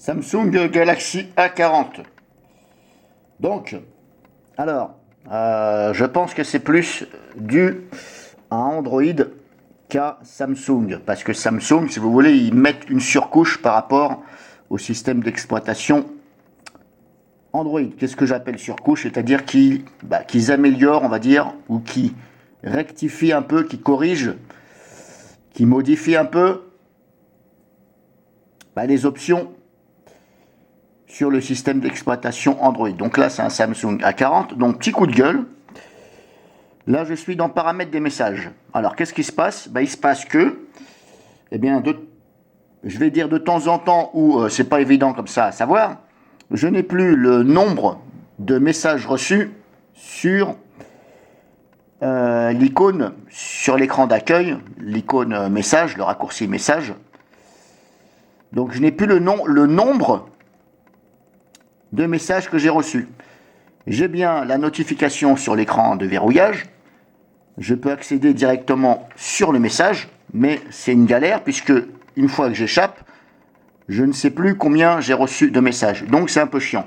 Samsung Galaxy A40. Donc, alors, je pense que c'est plus dû à Android qu'à Samsung. Parce que Samsung, si vous voulez, ils mettent une surcouche par rapport au système d'exploitation Android. Qu'est-ce que j'appelle surcouche? C'est-à-dire qu'ils améliorent, on va dire, ou qui rectifient un peu, qui corrigent, qui modifient un peu les options sur le système d'exploitation Android. Donc là, c'est un Samsung A40. Donc, petit coup de gueule. Là, je suis dans paramètres des messages. Alors, qu'est-ce qui se passe? Il se passe que, je vais dire de temps en temps, où c'est pas évident comme ça à savoir, je n'ai plus le nombre de messages reçus sur l'icône sur l'écran d'accueil, l'icône message, le raccourci message. Donc, je n'ai plus le nombre de messages que j'ai reçus. J'ai bien la notification sur l'écran de verrouillage. Je peux accéder directement sur le message, mais c'est une galère puisque une fois que j'échappe, je ne sais plus combien j'ai reçu de messages. Donc c'est un peu chiant.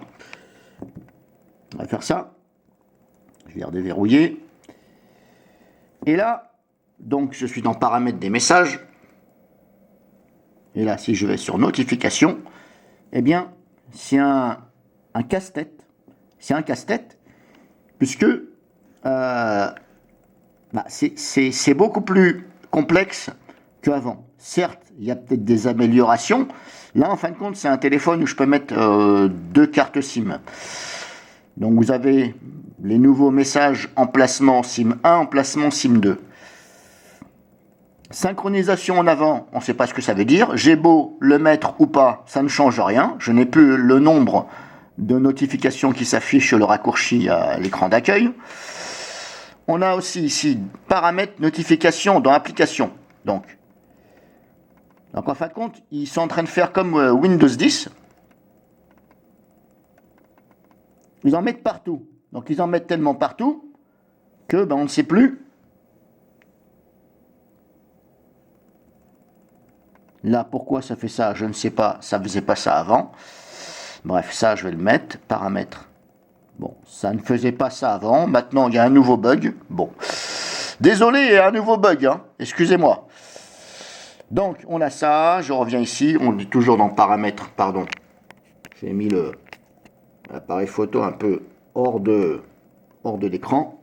On va faire ça. Je vais redéverrouiller. Et là, donc je suis dans paramètres des messages. Et là, si je vais sur notification, c'est un casse-tête. C'est un casse-tête, puisque c'est beaucoup plus complexe qu'avant. Certes, il y a peut-être des améliorations. Là, en fin de compte, c'est un téléphone où je peux mettre 2 cartes SIM. Donc, vous avez les nouveaux messages emplacement SIM 1, emplacement SIM 2. Synchronisation en avant, on ne sait pas ce que ça veut dire. J'ai beau le mettre ou pas, ça ne change rien. Je n'ai plus le nombre de notifications qui s'affichent sur le raccourci à l'écran d'accueil. On a aussi ici paramètres notification dans application. Donc en fin de compte, ils sont en train de faire comme Windows 10. Ils en mettent partout. Donc ils en mettent tellement partout que on ne sait plus. Là, pourquoi ça fait ça? Je ne sais pas. Ça ne faisait pas ça avant. Bref, ça, je vais le mettre. Paramètres. Bon, ça ne faisait pas ça avant. Maintenant, il y a un nouveau bug. Bon. Désolé, il y a un nouveau bug. Hein. Excusez-moi. Donc, on a ça. Je reviens ici. On est toujours dans paramètres. Pardon. J'ai mis l'appareil photo un peu hors de l'écran.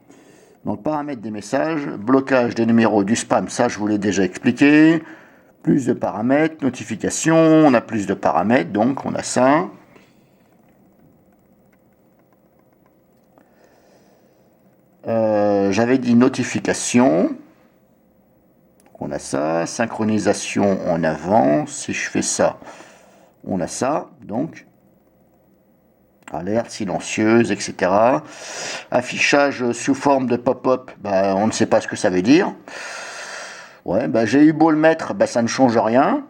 Donc, paramètres des messages. Blocage des numéros du spam. Ça, je vous l'ai déjà expliqué. Plus de paramètres. Notification. On a plus de paramètres. Donc, on a ça. J'avais dit notification. On a ça. Synchronisation en avant. Si je fais ça, on a ça. Donc, alerte silencieuse, etc. Affichage sous forme de pop-up. On ne sait pas ce que ça veut dire. Ouais, j'ai eu beau le mettre, ça ne change rien.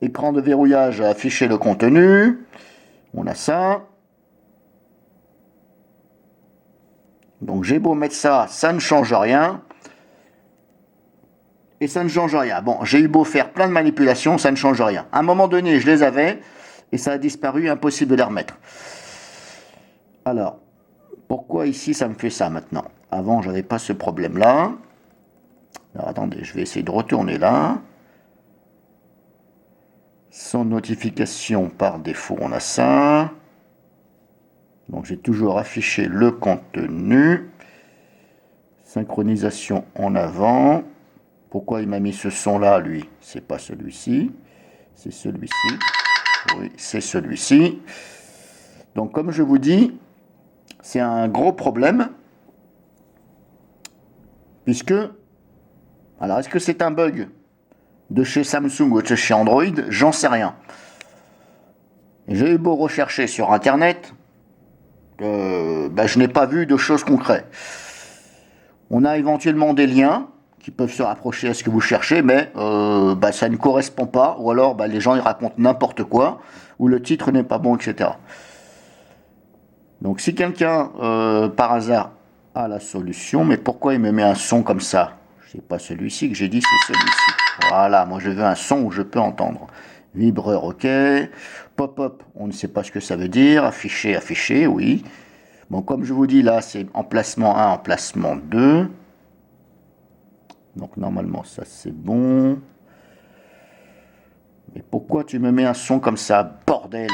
Écran de verrouillage, afficher le contenu. On a ça. Donc j'ai beau mettre ça, ça ne change rien. Et ça ne change rien. Bon, j'ai eu beau faire plein de manipulations, ça ne change rien. À un moment donné, je les avais, et ça a disparu, impossible de les remettre. Alors, pourquoi ici ça me fait ça maintenant? Avant, je n'avais pas ce problème-là. Alors attendez, je vais essayer de retourner là. Sans notification par défaut, on a ça. Donc j'ai toujours affiché le contenu. Synchronisation en avant. Pourquoi il m'a mis ce son-là, lui? C'est pas celui-ci. C'est celui-ci. Oui, c'est celui-ci. Donc comme je vous dis, c'est un gros problème. Puisque... Alors, est-ce que c'est un bug de chez Samsung ou de chez Android? J'en sais rien. J'ai eu beau rechercher sur Internet, je n'ai pas vu de choses concrètes. On a éventuellement des liens qui peuvent se rapprocher à ce que vous cherchez, mais ça ne correspond pas, ou alors les gens ils racontent n'importe quoi, ou le titre n'est pas bon, etc. Donc si quelqu'un, par hasard, a la solution, mais pourquoi il me met un son comme ça? C'est pas celui-ci que j'ai dit, c'est celui-ci. Voilà, moi je veux un son où je peux entendre. Vibreur, ok. Pop-up, on ne sait pas ce que ça veut dire. Afficher, afficher, oui. Bon, comme je vous dis, là, c'est emplacement 1, emplacement 2. Donc, normalement, ça, c'est bon. Mais pourquoi tu me mets un son comme ça, bordel?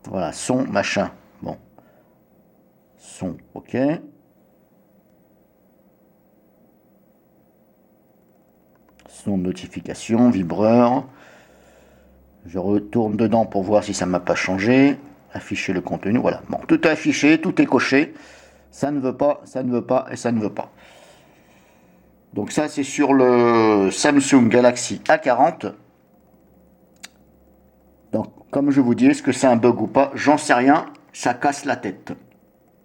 Voilà, son, machin. Bon. Son, ok. Son de notification, vibreur. Je retourne dedans pour voir si ça ne m'a pas changé. Afficher le contenu, voilà. Bon, tout est affiché, tout est coché. Ça ne veut pas, ça ne veut pas et ça ne veut pas. Donc ça, c'est sur le Samsung Galaxy A40. Donc, comme je vous dis, est-ce que c'est un bug ou pas? J'en sais rien, ça casse la tête.